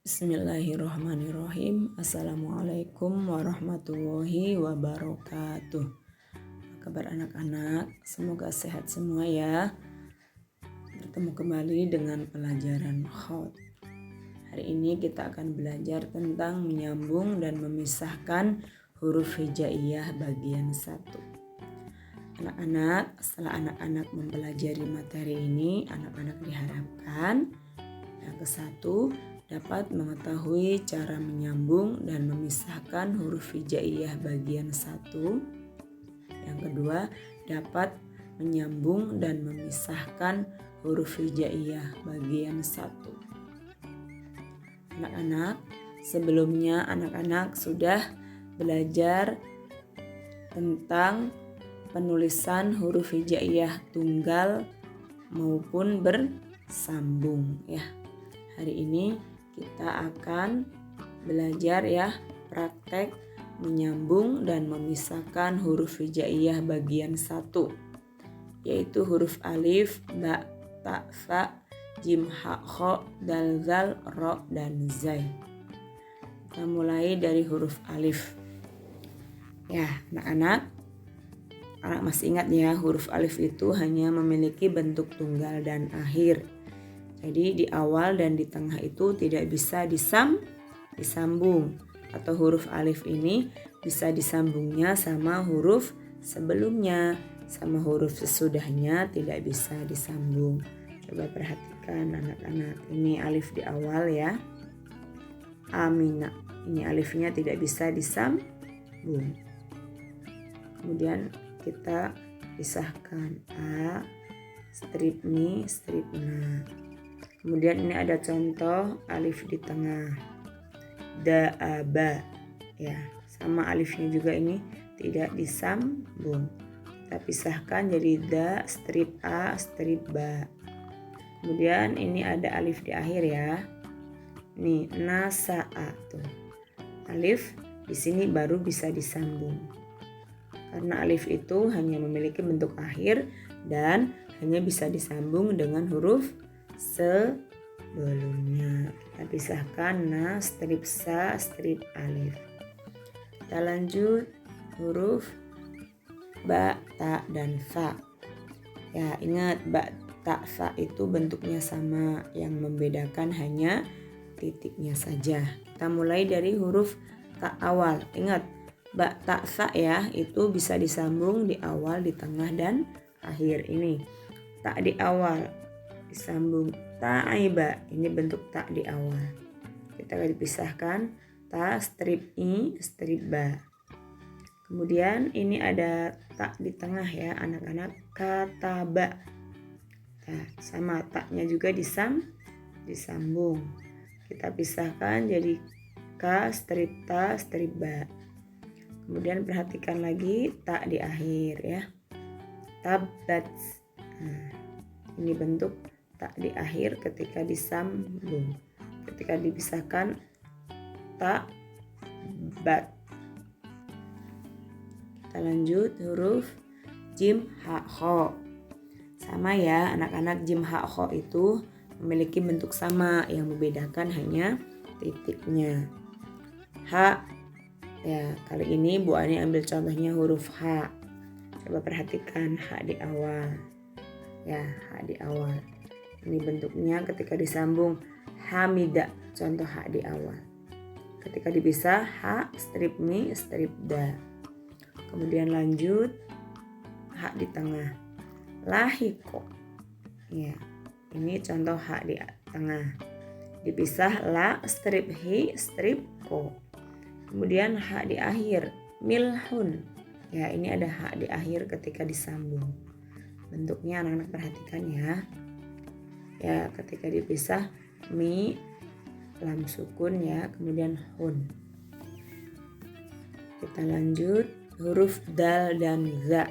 Bismillahirrahmanirrahim. Assalamualaikum warahmatullahi wabarakatuh. Apa kabar anak-anak? Semoga sehat semua ya. Bertemu kembali dengan pelajaran khat. Hari ini kita akan belajar tentang menyambung dan memisahkan huruf hijaiyah bagian 1. Anak-anak, setelah anak-anak mempelajari materi ini, anak-anak diharapkan yang ke-1 dapat mengetahui cara menyambung dan memisahkan huruf hijaiyah bagian 1. Yang kedua, dapat menyambung dan memisahkan huruf hijaiyah bagian 1. Anak-anak, sebelumnya anak-anak sudah belajar tentang penulisan huruf hijaiyah tunggal maupun bersambung ya. Hari ini kita akan belajar ya praktek menyambung dan memisahkan huruf hijaiyah bagian 1, yaitu huruf alif, ba, ta, fa, jim, ha, kho, dal, zal, ro, dan zai. Kita mulai dari huruf alif. Ya, anak-anak masih ingat ya, huruf alif itu hanya memiliki bentuk tunggal dan akhir. Jadi di awal dan di tengah itu tidak bisa disambung, atau huruf alif ini bisa disambungnya sama huruf sebelumnya, sama huruf sesudahnya tidak bisa disambung. Coba perhatikan anak-anak, ini alif di awal ya. Amina, ini alifnya tidak bisa disambung. Kemudian kita pisahkan a, strip mi, strip na. Kemudian ini ada contoh alif di tengah, da, a, ba ya, sama alifnya juga ini tidak disambung. Kita pisahkan jadi da, strip a, strip ba. Kemudian ini ada alif di akhir ya. Nih, nasa'a tuh. Alif di sini baru bisa disambung. Karena alif itu hanya memiliki bentuk akhir dan hanya bisa disambung dengan huruf sebelumnya. Kita pisahkan na, strip sa, strip alif. Kita lanjut huruf ba, ta, dan fa. Ya, ingat ba, ta, fa itu bentuknya sama, yang membedakan hanya titiknya saja. Kita mulai dari huruf ta awal. Ingat, ba, ta, fa ya, itu bisa disambung di awal, di tengah, dan akhir. Ini ta di awal disambung, ta'iba, ini bentuk ta di awal. Kita akan dipisahkan, ta strip i, strip ba. Kemudian ini ada ta di tengah ya anak-anak, kataba. Nah, sama ta-nya juga disambung. Kita pisahkan jadi ka, strip ta, strip ba. Kemudian perhatikan lagi ta di akhir ya, tabat. Nah, ini bentuk ta di akhir ketika disambung. Ketika dipisahkan, ta, bat. Kita lanjut huruf jim, ha, kho. Sama ya anak-anak, jim, ha, kho itu memiliki bentuk sama, yang membedakan hanya titiknya. Ha ya, kali ini Bu Ani ambil contohnya huruf H. Coba perhatikan H di awal ya, H di awal. Ini bentuknya ketika disambung, hamida, contoh H di awal. Ketika dipisah, H strip mi, strip da. Kemudian lanjut H di tengah, lahiko ya, ini contoh H di tengah. Dipisah, la strip hi, strip ko. Kemudian H di akhir, milhun ya, ini ada H di akhir ketika disambung. Bentuknya anak-anak perhatikan ya. Ya, ketika dipisah, mi, lam sukun ya, kemudian hun. Kita lanjut huruf dal dan za.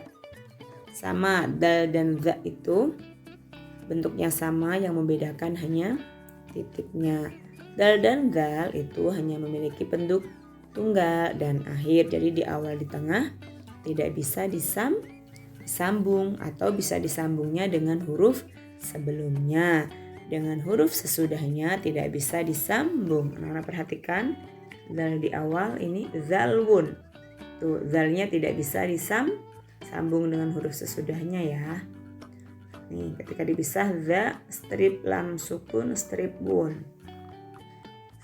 Sama, dal dan za itu bentuknya sama, yang membedakan hanya titiknya. Dal dan zal itu hanya memiliki bentuk tunggal dan akhir, jadi di awal, di tengah tidak bisa disambung, atau bisa disambungnya dengan huruf sebelumnya. dengan huruf sesudahnya tidak bisa disambung. Anak-anak perhatikan, zal di awal ini zalwun. Tuh, zalnya tidak bisa disambung dengan huruf sesudahnya ya. Nih, ketika dipisah za strip lam sukun strip wun.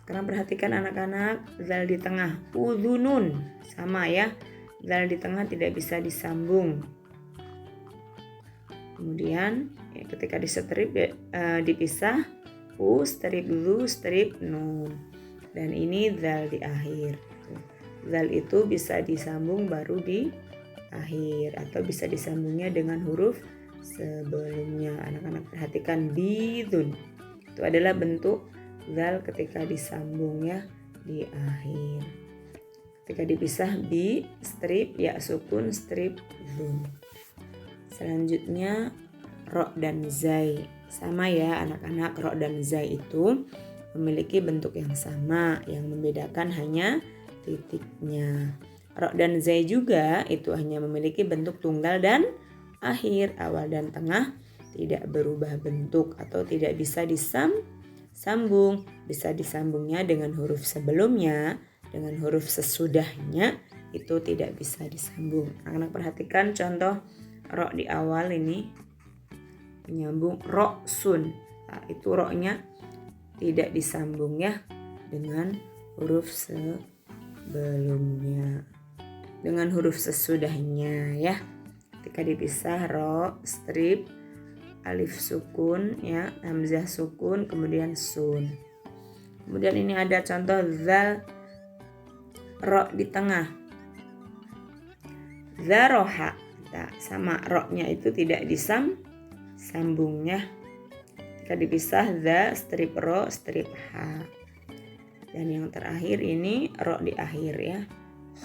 Sekarang perhatikan anak-anak, zal di tengah udhunun sama ya. Zal di tengah tidak bisa disambung. Kemudian ya, ketika distrip dipisah u strip zu strip nun. Dan ini zal di akhir. Zal itu bisa disambung baru di akhir atau bisa disambungnya dengan huruf sebelumnya. Anak-anak perhatikan bidun. Itu adalah bentuk zal ketika disambung ya di akhir. Ketika dipisah bi strip ya sukun strip zun. Selanjutnya ro dan zai. Sama ya anak-anak, ro dan zai itu memiliki bentuk yang sama, yang membedakan hanya titiknya. Ro dan zai juga itu hanya memiliki bentuk tunggal dan akhir, awal dan tengah tidak berubah bentuk atau tidak bisa disambung. Bisa disambungnya dengan huruf sebelumnya, dengan huruf sesudahnya itu tidak bisa disambung. Anak-anak perhatikan contoh ro di awal ini menyambung ro sun. Nah, itu ro-nya tidak disambung ya dengan huruf sebelumnya, dengan huruf sesudahnya ya. Ketika dipisah ro strip alif sukun ya, hamzah sukun, kemudian sun. Kemudian ini ada contoh zal ro di tengah. Zaroha. Nah, sama ro-nya itu tidak disambungnya. Ketika dipisah za strip ro strip ha. Dan yang terakhir ini ro di akhir ya.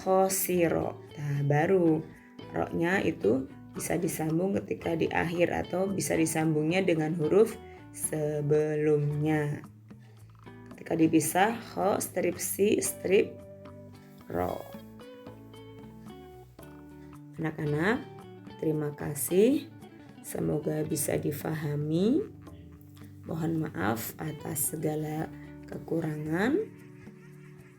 Khosiro. Nah, baru ro-nya itu bisa disambung ketika di akhir atau bisa disambungnya dengan huruf sebelumnya. Ketika dipisah kho strip si strip ro. Anak-anak, terima kasih. Semoga bisa difahami. Mohon maaf atas segala kekurangan.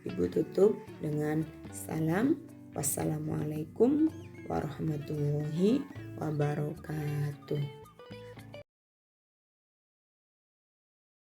Ibu tutup dengan salam. Wassalamualaikum warahmatullahi wabarakatuh.